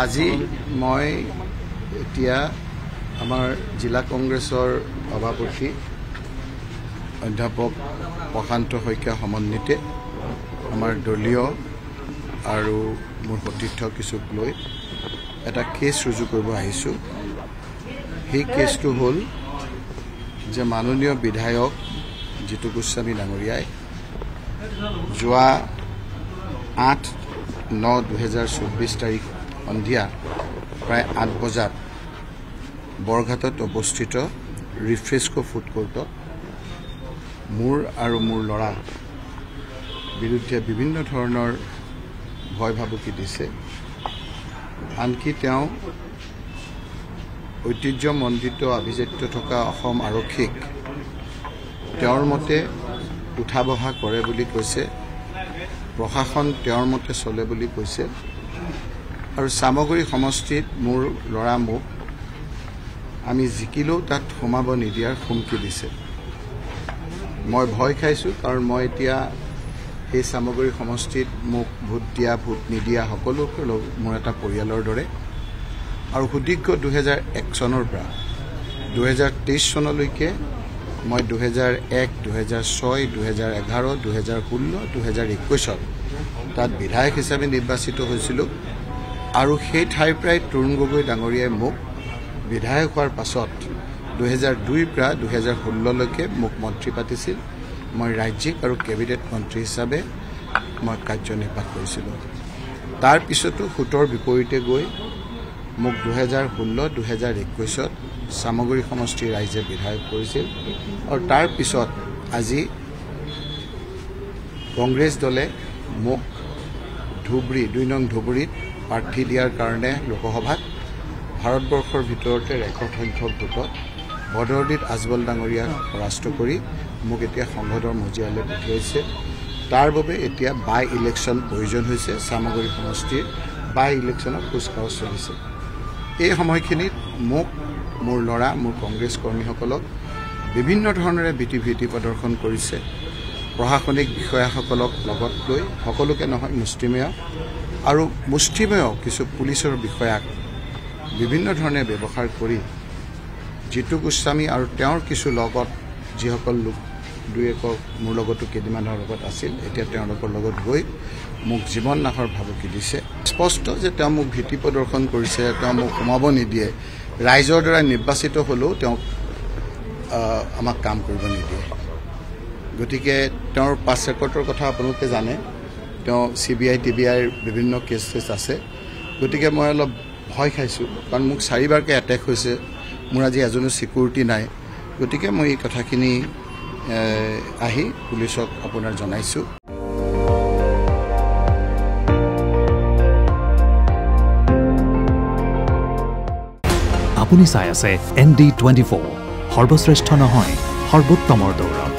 আজি মই এতিয়া আমাৰ জিলা কংগ্ৰেছৰ সভাপতি অধ্যাপক প্ৰশান্ত শইকীয়া সমন্বিতে আমাৰ দলীয় আৰু মোৰ সতীৰ্থ কিছুক লৈ এটা কেছ ৰুজু কৰিব আহিছোঁ। সেই কেছটো হ'ল যে মাননীয় বিধায়ক জিতু গোস্বামী ডাঙৰীয়াই যোৱা 8/9/2024 তাৰিখ সন্ধিয়া প্ৰায় 8 বজাত বৰঘাটত অৱস্থিত ৰিফ্ৰেস্কো ফুড কোৰ্টত মোৰ আৰু মোৰ ল'ৰা বিৰুদ্ধে বিভিন্ন ধৰণৰ ভয় ভাবুকি দিছে। আনকি তেওঁ ঐতিহ্যমণ্ডিত আভিজাত্য থকা অসম আৰক্ষীক তেওঁৰ মতে উঠা বহা কৰে বুলি কৈছে, প্ৰশাসন তেওঁৰ মতে চলে বুলি কৈছে আৰু চামগুৰি সমষ্টিত মোৰ ল'ৰা মোক আমি জিকিলেও তাত সোমাব নিদিয়াৰ হুমকি দিছে। মই ভয় খাইছোঁ কাৰণ মই এতিয়া সেই চামগুৰি সমষ্টিত মোক ভোট দিয়া ভোট নিদিয়া সকলোকে মোৰ এটা পৰিয়ালৰ দৰে আৰু সুদীৰ্ঘ 2001 চনৰ পৰা 2023 চনলৈকে মই 2001, 2006, 2011, 2016, 2021 তাত বিধায়ক হিচাপে নিৰ্বাচিত হৈছিলোঁ আৰু সেই ঠাইৰ পৰাই তৰুণ গগৈ ডাঙৰীয়াই মোক বিধায়ক হোৱাৰ পাছত 2002 পৰা 2016লৈকে মোক মন্ত্ৰী পাতিছিল। মই ৰাজ্যিক আৰু কেবিনেট মন্ত্ৰী হিচাপে মই কাৰ্যনিৰ্বাহ কৰিছিলোঁ। তাৰ পিছতো সুতৰ বিপৰীতে গৈ মোক 2016, 2021 চামগুৰি সমষ্টিৰ ৰাইজে বিধায়ক কৰিছিল আৰু তাৰ পিছত আজি কংগ্ৰেছ দলে মোক ধুবুৰী 2 নং ধুবুৰীত প্ৰাৰ্থী দিয়াৰ কাৰণে লোকসভাত ভাৰতবৰ্ষৰ ভিতৰতে ৰেকৰ্ড সংখ্যক ভোটত বদৰুদ্দিন আজমল ডাঙৰীয়াক পৰাস্ত কৰি মোক এতিয়া সংসদৰ মজিয়ালৈ পঠিয়াইছে। তাৰ বাবে এতিয়া বাই ইলেকশ্যন প্ৰয়োজন হৈছে। চামগুৰি সমষ্টিৰ বাই ইলেকশ্যনৰ কুচকাৱাজ চলিছে। এই সময়খিনিত মোক মোৰ ল'ৰা মোৰ কংগ্ৰেছ কৰ্মীসকলক বিভিন্ন ধৰণেৰে ভীতি প্ৰদৰ্শন কৰিছে। প্ৰশাসনিক বিষয়াসকলক লগত লৈ সকলোকে নহয় মুষ্টিমেয় আৰু মুষ্টিমেয় কিছু পুলিচৰ বিষয়াক বিভিন্ন ধৰণে ব্যৱহাৰ কৰি জিতু গোস্বামী আৰু তেওঁৰ কিছু লগত যিসকল লোক দুই একক মোৰ লগতো কেইদিনমানৰ লগত আছিল, এতিয়া তেওঁলোকৰ লগত গৈ মোক জীৱন নাশৰ ভাবুকি দিছে। স্পষ্ট যে তেওঁ মোক ভীতি প্ৰদৰ্শন কৰিছে, তেওঁ মোক সোমাব নিদিয়ে, ৰাইজৰ দ্বাৰা নিৰ্বাচিত হ'লেও তেওঁক আমাক কাম কৰিব নিদিয়ে। গতিকে তেওঁৰ পাছ ৰেকৰ্ডৰ কথা আপোনালোকে জানে, তেওঁ CBI TBIৰ বিভিন্ন কেছ আছে। গতিকে মই অলপ ভয় খাইছোঁ কাৰণ মোক 4বাৰকৈ এটেক হৈছে, মোৰ আজি এজনো ছিকিউৰিটি নাই। গতিকে মই এই কথাখিনি আহি পুলিচক আপোনাৰ জনাইছোঁ। আপুনি চাই আছে ND24, সৰ্বশ্ৰেষ্ঠ নহয় সৰ্বোত্তমৰ দৌৰ।